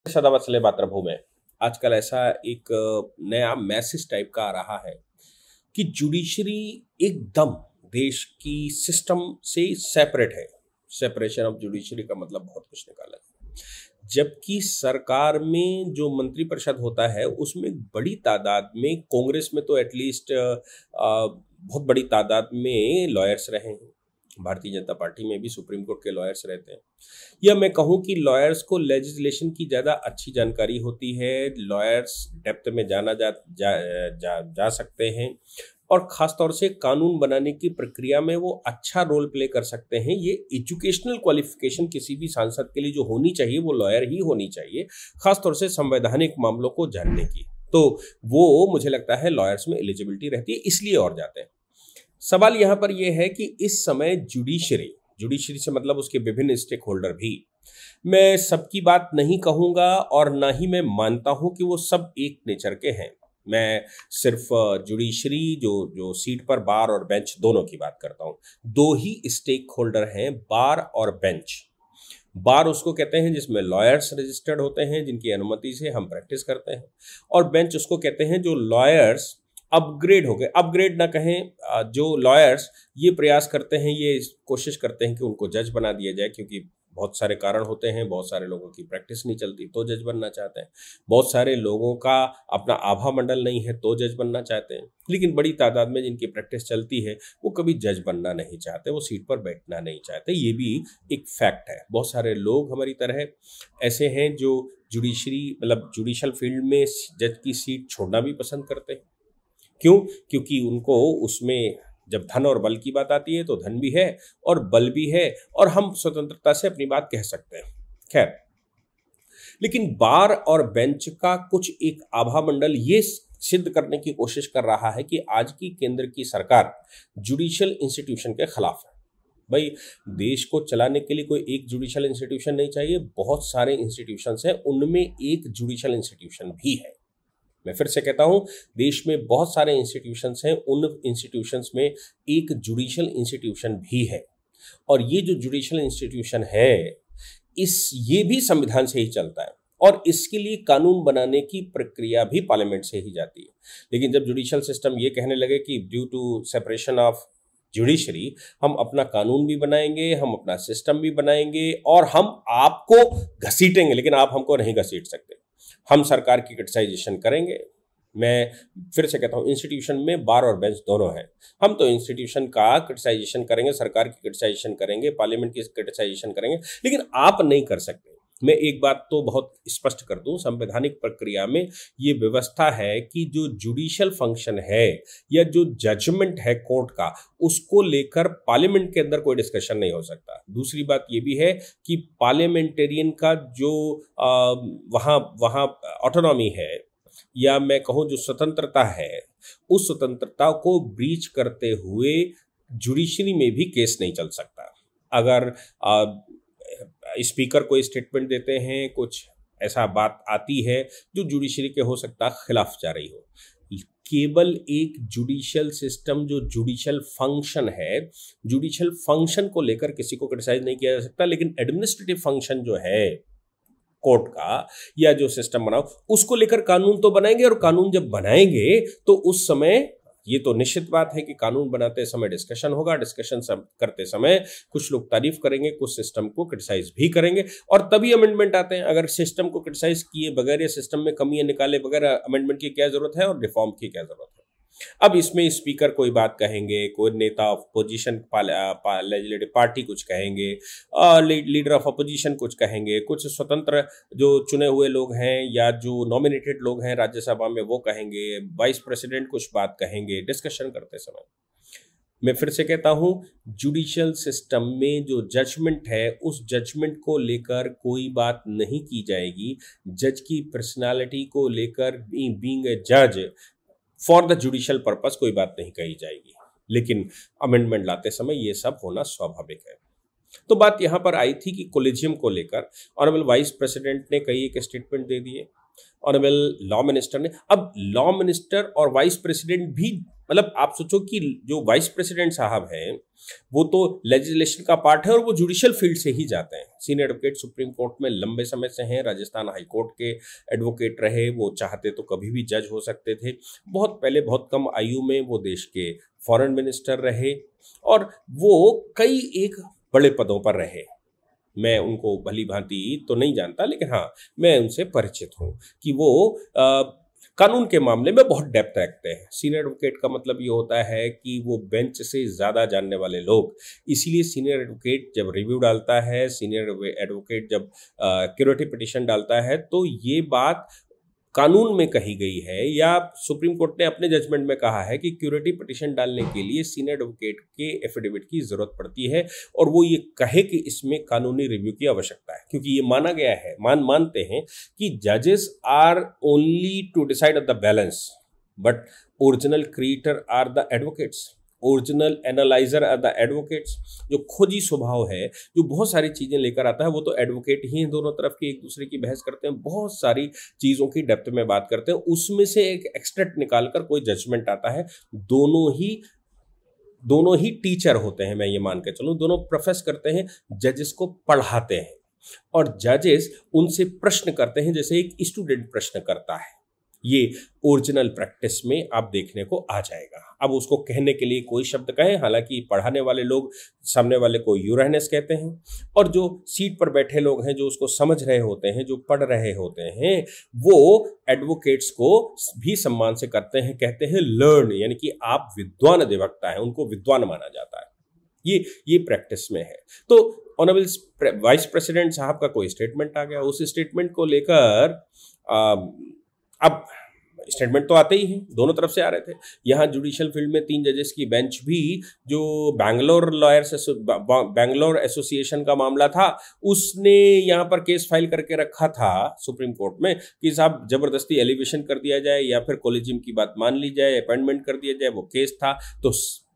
सदावत्सले मातृभूमि में आजकल ऐसा एक नया मैसेज टाइप का आ रहा है कि जुडिशरी एकदम देश की सिस्टम से सेपरेट है। सेपरेशन ऑफ जुडिशरी का मतलब बहुत कुछ निकाला है, जबकि सरकार में जो मंत्रिपरिषद होता है उसमें बड़ी तादाद में, कांग्रेस में तो एटलीस्ट बहुत बड़ी तादाद में लॉयर्स रहे हैं। भारतीय जनता पार्टी में भी सुप्रीम कोर्ट के लॉयर्स रहते हैं। या मैं कहूं कि लॉयर्स को लेजिस्लेशन की ज़्यादा अच्छी जानकारी होती है। लॉयर्स डेप्थ में जाना जा सकते हैं और ख़ास तौर से कानून बनाने की प्रक्रिया में वो अच्छा रोल प्ले कर सकते हैं। ये एजुकेशनल क्वालिफिकेशन किसी भी सांसद के लिए जो होनी चाहिए वो लॉयर ही होनी चाहिए, ख़ास तौर से संवैधानिक मामलों को जानने की। तो वो मुझे लगता है लॉयर्स में एलिजिबिलिटी रहती है, इसलिए और जाते हैं। सवाल यहाँ पर यह है कि इस समय जुडिशरी से मतलब उसके विभिन्न स्टेक होल्डर भी, मैं सबकी बात नहीं कहूँगा और ना ही मैं मानता हूँ कि वो सब एक नेचर के हैं। मैं सिर्फ जुडिशरी जो सीट पर बार और बेंच दोनों की बात करता हूँ। दो ही स्टेक होल्डर हैं, बार और बेंच। बार उसको कहते हैं जिसमें लॉयर्स रजिस्टर्ड होते हैं, जिनकी अनुमति से हम प्रैक्टिस करते हैं, और बेंच उसको कहते हैं जो लॉयर्स अपग्रेड हो गए। अपग्रेड ना कहें, जो लॉयर्स ये प्रयास करते हैं, ये कोशिश करते हैं कि उनको जज बना दिया जाए, क्योंकि बहुत सारे कारण होते हैं। बहुत सारे लोगों की प्रैक्टिस नहीं चलती तो जज बनना चाहते हैं, बहुत सारे लोगों का अपना आभा मंडल नहीं है तो जज बनना चाहते हैं, लेकिन बड़ी तादाद में जिनकी प्रैक्टिस चलती है वो कभी जज बनना नहीं चाहते, वो सीट पर बैठना नहीं चाहते। ये भी एक फैक्ट है। बहुत सारे लोग हमारी तरह ऐसे हैं जो जुडिशरी मतलब जुडिशल फील्ड में जज की सीट छोड़ना भी पसंद करते हैं। क्यों? क्योंकि उनको उसमें जब धन और बल की बात आती है तो धन भी है और बल भी है और हम स्वतंत्रता से अपनी बात कह सकते हैं। खैर, लेकिन बार और बेंच का कुछ एक आभा मंडल ये सिद्ध करने की कोशिश कर रहा है कि आज की केंद्र की सरकार जुडिशियल इंस्टीट्यूशन के खिलाफ है। भाई, देश को चलाने के लिए कोई एक जुडिशियल इंस्टीट्यूशन नहीं चाहिए, बहुत सारे इंस्टीट्यूशंस हैं, उनमें एक जुडिशियल इंस्टीट्यूशन भी है। मैं फिर से कहता हूं, देश में बहुत सारे इंस्टीट्यूशंस हैं, उन इंस्टीट्यूशंस में एक जुडिशियल इंस्टीट्यूशन भी है। और ये जो जुडिशियल इंस्टीट्यूशन है, ये भी संविधान से ही चलता है और इसके लिए कानून बनाने की प्रक्रिया भी पार्लियामेंट से ही जाती है। लेकिन जब जुडिशियल सिस्टम ये कहने लगे कि due to separation of judiciary हम अपना कानून भी बनाएंगे, हम अपना सिस्टम भी बनाएंगे और हम आपको घसीटेंगे, लेकिन आप हमको नहीं घसीट सकते, हम सरकार की क्रिटिसाइजेशन करेंगे। मैं फिर से कहता हूँ, इंस्टीट्यूशन में बार और बेंच दोनों हैं। हम तो इंस्टीट्यूशन का क्रिटिसाइजेशन करेंगे, सरकार की क्रिटिसाइजेशन करेंगे, पार्लियामेंट की क्रिटिसाइजेशन करेंगे, लेकिन आप नहीं कर सकते। मैं एक बात तो बहुत स्पष्ट कर दूं, संवैधानिक प्रक्रिया में ये व्यवस्था है कि जो जुडिशियल फंक्शन है या जो जजमेंट है कोर्ट का, उसको लेकर पार्लियामेंट के अंदर कोई डिस्कशन नहीं हो सकता। दूसरी बात ये भी है कि पार्लियामेंटेरियन का जो वहाँ वहाँ ऑटोनॉमी है, या मैं कहूँ जो स्वतंत्रता है, उस स्वतंत्रता को ब्रीच करते हुए जुडिशरी में भी केस नहीं चल सकता। अगर स्पीकर कोई स्टेटमेंट देते हैं, कुछ ऐसा बात आती है जो जुडिशरी के हो सकता खिलाफ जा रही हो, केवल एक जुडिशियल सिस्टम जो जुडिशियल फंक्शन है, जुडिशियल फंक्शन को लेकर किसी को क्रिटिसाइज नहीं किया जा सकता, लेकिन एडमिनिस्ट्रेटिव फंक्शन जो है कोर्ट का या जो सिस्टम बनाओ, उसको लेकर कानून तो बनाएंगे। और कानून जब बनाएंगे तो उस समय ये तो निश्चित बात है कि कानून बनाते समय डिस्कशन होगा, डिस्कशन करते समय कुछ लोग तारीफ करेंगे, कुछ सिस्टम को क्रिटिसाइज भी करेंगे, और तभी अमेंडमेंट आते हैं। अगर सिस्टम को क्रिटिसाइज किए बगैर या सिस्टम में कमियां निकाले बगैर अमेंडमेंट की क्या जरूरत है और रिफॉर्म की क्या जरूरत है? अब इसमें स्पीकर कोई बात कहेंगे, कोई नेता ऑफ पोजीशन लेजिस्लेटिव पार्टी कुछ कहेंगे, लीडर ऑफ अपोजिशन कुछ कहेंगे, कुछ स्वतंत्र जो चुने हुए लोग हैं या जो नॉमिनेटेड लोग हैं राज्यसभा में वो कहेंगे, वाइस प्रेसिडेंट कुछ बात कहेंगे डिस्कशन करते समय। मैं फिर से कहता हूं, जुडिशियल सिस्टम में जो जजमेंट है, उस जजमेंट को लेकर कोई बात नहीं की जाएगी। जज की पर्सनालिटी को लेकर, बीइंग ए जज फॉर द जुडिशियल पर्पस, कोई बात नहीं कही जाएगी। लेकिन अमेंडमेंट लाते समय ये सब होना स्वाभाविक है। तो बात यहाँ पर आई थी कि कोलेजियम को लेकर ऑनरेबल वाइस प्रेसिडेंट ने कई एक स्टेटमेंट दे दिए। ऑनरेबल लॉ मिनिस्टर ने, अब लॉ मिनिस्टर और वाइस प्रेसिडेंट भी, मतलब आप सोचो कि जो वाइस प्रेसिडेंट साहब हैं वो तो लेजिस्लेशन का पार्ट है और वो जुडिशियल फील्ड से ही जाते हैं। सीनियर एडवोकेट सुप्रीम कोर्ट में लंबे समय से हैं, राजस्थान हाई कोर्ट के एडवोकेट रहे, वो चाहते तो कभी भी जज हो सकते थे। बहुत पहले बहुत कम आयु में वो देश के फॉरेन मिनिस्टर रहे और वो कई एक बड़े पदों पर रहे। मैं उनको भली भांति तो नहीं जानता, लेकिन हाँ मैं उनसे परिचित हूँ कि वो कानून के मामले में बहुत डेप्थ रखते हैं। सीनियर एडवोकेट का मतलब ये होता है कि वो बेंच से ज़्यादा जानने वाले लोग, इसीलिए सीनियर एडवोकेट जब रिव्यू डालता है, सीनियर एडवोकेट जब क्यूरेटिव पिटीशन डालता है, तो ये बात कानून में कही गई है या सुप्रीम कोर्ट ने अपने जजमेंट में कहा है कि क्यूरेटिव पिटीशन डालने के लिए सीनियर एडवोकेट के एफिडेविट की जरूरत पड़ती है और वो ये कहे कि इसमें कानूनी रिव्यू की आवश्यकता है, क्योंकि ये माना गया है, मानते हैं कि जजेस are only to decide the balance but original creator are the advocates, original analyser are the advocates. जो खोजी स्वभाव है, जो बहुत सारी चीजें लेकर आता है, वो तो एडवोकेट ही हैं। दोनों तरफ की एक दूसरे की बहस करते हैं, बहुत सारी चीजों की डेप्थ में बात करते हैं, उसमें से एक एक्सट्रैक्ट निकालकर कोई जजमेंट आता है। दोनों ही टीचर होते हैं, मैं ये मान के चलूं, दोनों प्रोफेस करते हैं, जजेस को पढ़ाते हैं और जजेस उनसे प्रश्न करते हैं जैसे एक स्टूडेंट प्रश्न करता है। ये ओरिजिनल प्रैक्टिस में आप देखने को आ जाएगा। अब उसको कहने के लिए कोई शब्द कहें, हालांकि पढ़ाने वाले लोग सामने वाले को यूरेनेस कहते हैं और जो सीट पर बैठे लोग हैं, जो उसको समझ रहे होते हैं, जो पढ़ रहे होते हैं, वो एडवोकेट्स को भी सम्मान से करते हैं, कहते हैं लर्न, यानी कि आप विद्वान अधिवक्ता है, उनको विद्वान माना जाता है। ये प्रैक्टिस में है। तो ऑनरेबल वाइस प्रेसिडेंट साहब का कोई स्टेटमेंट आ गया, उस स्टेटमेंट को लेकर अब स्टेटमेंट तो आते ही हैं, दोनों तरफ से आ रहे थे। यहाँ जुडिशियल फील्ड में 3 जजेस की बेंच भी, जो बैंगलोर एसोसिएशन का मामला था, उसने यहाँ पर केस फाइल करके रखा था सुप्रीम कोर्ट में कि साहब जबरदस्ती एलिवेशन कर दिया जाए या फिर कॉलेजियम की बात मान ली जाए, अपॉइंटमेंट कर दिया जाए। वो केस था तो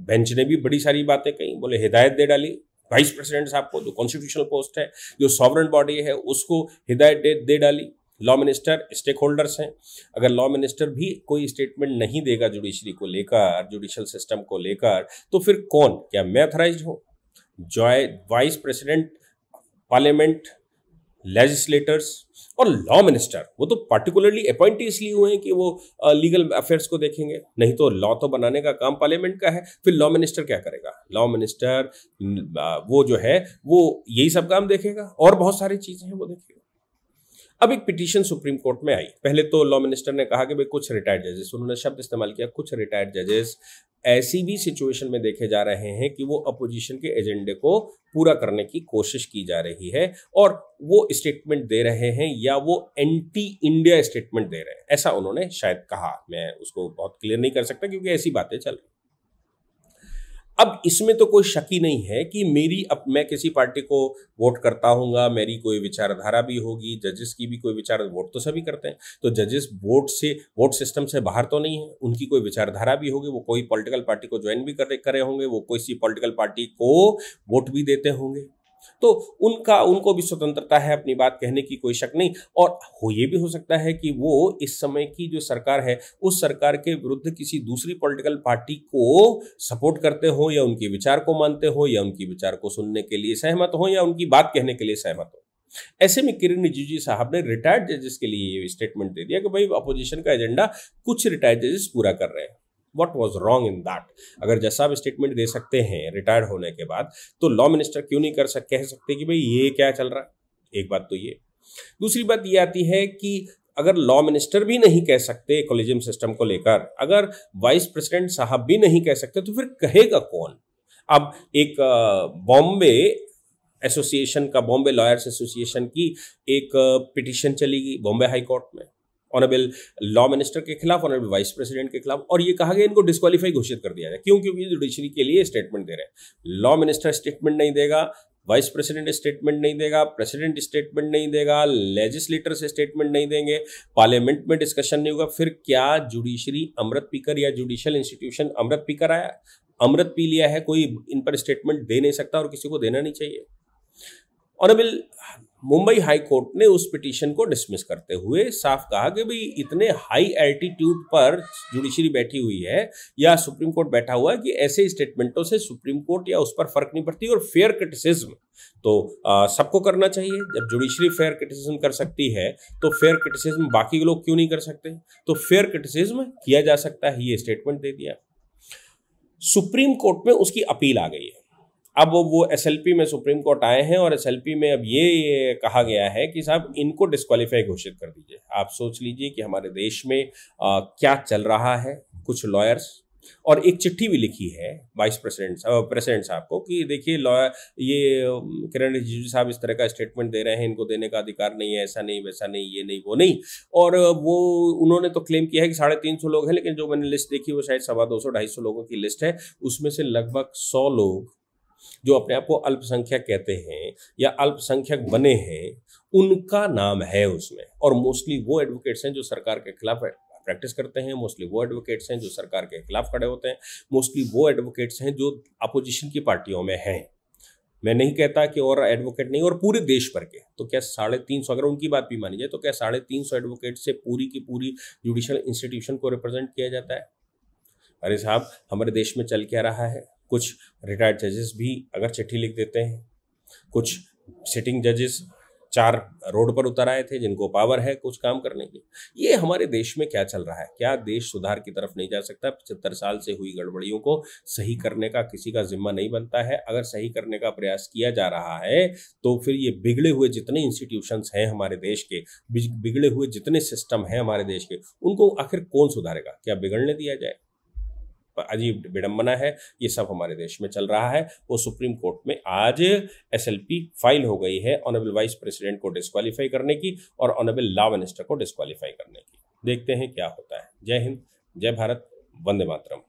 बेंच ने भी बड़ी सारी बातें कही, बोले हिदायत दे डाली वाइस प्रेसिडेंट साहब को, जो कॉन्स्टिट्यूशनल पोस्ट है, जो सॉवरेन बॉडी है, उसको हिदायत दे डाली। लॉ मिनिस्टर स्टेक होल्डर्स हैं, अगर लॉ मिनिस्टर भी कोई स्टेटमेंट नहीं देगा जुडिशरी को लेकर, जुडिशियल सिस्टम को लेकर, तो फिर कौन, क्या मैं ऑथराइज्ड हूँ? वाइस प्रेसिडेंट, पार्लियामेंट, लेजिस्लेटर्स और लॉ मिनिस्टर, वो तो पार्टिकुलरली अपॉइंटी इसलिए हुए हैं कि वो लीगल अफेयर्स को देखेंगे, नहीं तो लॉ तो बनाने का काम पार्लियामेंट का है। फिर लॉ मिनिस्टर क्या करेगा? लॉ मिनिस्टर वो जो है वो यही सब काम देखेगा और बहुत सारी चीजें हैं वो देखेगा। अब एक पिटीशन सुप्रीम कोर्ट में आई। पहले तो लॉ मिनिस्टर ने कहा कि भाई कुछ रिटायर्ड जजेस, उन्होंने शब्द इस्तेमाल किया, कुछ रिटायर्ड जजेस ऐसी भी सिचुएशन में देखे जा रहे हैं कि वो अपोजिशन के एजेंडे को पूरा करने की कोशिश की जा रही है और वो स्टेटमेंट दे रहे हैं या वो एंटी इंडिया स्टेटमेंट दे रहे हैं, ऐसा उन्होंने शायद कहा। मैं उसको बहुत क्लियर नहीं कर सकता क्योंकि ऐसी बातें चल रही। अब इसमें तो कोई शक ही नहीं है कि मैं किसी पार्टी को वोट करता हूँगा, मेरी कोई विचारधारा भी होगी, जजेस की भी कोई विचार, वोट तो सभी करते हैं, तो जजेस वोट सिस्टम से बाहर तो नहीं है, उनकी कोई विचारधारा भी होगी, वो कोई पॉलिटिकल पार्टी को ज्वाइन भी करे होंगे, वो किसी पॉलिटिकल पार्टी को वोट भी देते होंगे, तो उनको भी स्वतंत्रता है अपनी बात कहने की, कोई शक नहीं। और ये भी हो सकता है कि वो इस समय की जो सरकार है उस सरकार के विरुद्ध किसी दूसरी पॉलिटिकल पार्टी को सपोर्ट करते हो या उनके विचार को मानते हो या उनकी विचार को सुनने के लिए सहमत हो या उनकी बात कहने के लिए सहमत हो। ऐसे में किरण रिजिजू साहब ने रिटायर्ड जजेस के लिए ये स्टेटमेंट दे दिया कि भाई अपोजिशन का एजेंडा कुछ रिटायर्ड जजेस पूरा कर रहे हैं। What was wrong in that? अगर जैसा आप स्टेटमेंट दे सकते हैं रिटायर्ड होने के बाद, तो लॉ मिनिस्टर क्यों नहीं कह सकते कि भाई ये क्या चल रहा है? एक बात तो ये। दूसरी बात ये आती है कि अगर लॉ मिनिस्टर भी नहीं कह सकते कॉलेजियम सिस्टम को लेकर, अगर वाइस प्रेसिडेंट साहब भी नहीं कह सकते, तो फिर कहेगा कौन? अब एक बॉम्बे एसोसिएशन का, बॉम्बे लॉयर्स एसोसिएशन की एक पिटीशन चली गई बॉम्बे हाई कोर्ट में ऑनरेबल लॉ मिनिस्टर के खिलाफ, ऑनरेबल वाइस प्रेसिडेंट के खिलाफ, और ये कहा गया इनको डिस्क्वालीफाई घोषित कर दिया जाए। क्यों? क्योंकि जुडिशरी के लिए स्टेटमेंट दे रहे हैं। लॉ मिनिस्टर स्टेटमेंट नहीं देगा, वाइस प्रेसिडेंट स्टेटमेंट नहीं देगा, प्रेसिडेंट स्टेटमेंट नहीं देगा, लेजिस्लेटर से स्टेटमेंट नहीं देंगे, पार्लियामेंट में डिस्कशन नहीं होगा, फिर क्या जुडिशरी अमृत पीकर या जुडिशियल इंस्टीट्यूशन अमृत पीकर आया? अमृत पी लिया है, कोई इन पर स्टेटमेंट दे नहीं सकता और किसी को देना नहीं चाहिए। ऑनरेबल मुंबई हाई कोर्ट ने उस पिटीशन को डिसमिस करते हुए साफ कहा कि भाई इतने हाई एल्टीट्यूड पर जुडिशरी बैठी हुई है या सुप्रीम कोर्ट बैठा हुआ है कि ऐसे स्टेटमेंटों से सुप्रीम कोर्ट या उस पर फर्क नहीं पड़ती, और फेयर क्रिटिसिज्म तो सबको करना चाहिए। जब जुडिशरी फेयर क्रिटिसिज्म कर सकती है तो फेयर क्रिटिसिज्म बाकी लोग क्यों नहीं कर सकते? तो फेयर क्रिटिसिज्म किया जा सकता है, ये स्टेटमेंट दे दिया। सुप्रीम कोर्ट में उसकी अपील आ गई है। अब वो एसएलपी में सुप्रीम कोर्ट आए हैं और एसएलपी में अब ये कहा गया है कि साहब इनको डिस्क्वालीफाई घोषित कर दीजिए। आप सोच लीजिए कि हमारे देश में क्या चल रहा है। कुछ लॉयर्स, और एक चिट्ठी भी लिखी है वाइस प्रेसिडेंट साहब को कि देखिए लॉयर ये किरण रिजिजू साहब इस तरह का स्टेटमेंट दे रहे हैं, इनको देने का अधिकार नहीं है, ऐसा नहीं वैसा नहीं, ये नहीं वो नहीं। और वो उन्होंने तो क्लेम किया है कि 350 लोग हैं, लेकिन जो मैंने लिस्ट देखी वो शायद 250-250 लोगों की लिस्ट है। उसमें से लगभग 100 लोग जो अपने आप को अल्पसंख्यक कहते हैं या अल्पसंख्यक बने हैं, उनका नाम है उसमें। और मोस्टली वो एडवोकेट्स हैं जो सरकार के खिलाफ प्रैक्टिस करते हैं, मोस्टली वो एडवोकेट्स हैं जो सरकार के खिलाफ खड़े होते हैं, मोस्टली वो एडवोकेट्स हैं जो अपोजिशन की पार्टियों में हैं। मैं नहीं कहता कि और एडवोकेट नहीं, और पूरे देश भर के, तो क्या 350, अगर उनकी बात भी मानी जाए तो क्या 350 एडवोकेट से पूरी की पूरी जुडिशियल इंस्टीट्यूशन को रिप्रेजेंट किया जाता है? अरे साहब, हमारे देश में चल क्या रहा है? कुछ रिटायर्ड जजेस भी अगर चिट्ठी लिख देते हैं, कुछ सिटिंग जजेस 4 रोड पर उतर आए थे जिनको पावर है कुछ काम करने की। ये हमारे देश में क्या चल रहा है? क्या देश सुधार की तरफ नहीं जा सकता? 75 साल से हुई गड़बड़ियों को सही करने का किसी का जिम्मा नहीं बनता है? अगर सही करने का प्रयास किया जा रहा है तो फिर ये बिगड़े हुए जितने इंस्टीट्यूशंस हैं हमारे देश के, बिगड़े हुए जितने सिस्टम हैं हमारे देश के, उनको आखिर कौन सुधारेगा? क्या बिगड़ने दिया जाए? अजीब विडंबना है। ये सब हमारे देश में चल रहा है। वो सुप्रीम कोर्ट में आज एसएलपी फाइल हो गई है ऑनरेबल वाइस प्रेसिडेंट को डिस्क्वालीफाई करने की और ऑनरेबल लॉ मिनिस्टर को डिस्क्वालीफाई करने की। देखते हैं क्या होता है। जय हिंद, जय भारत, वंदे मातरम।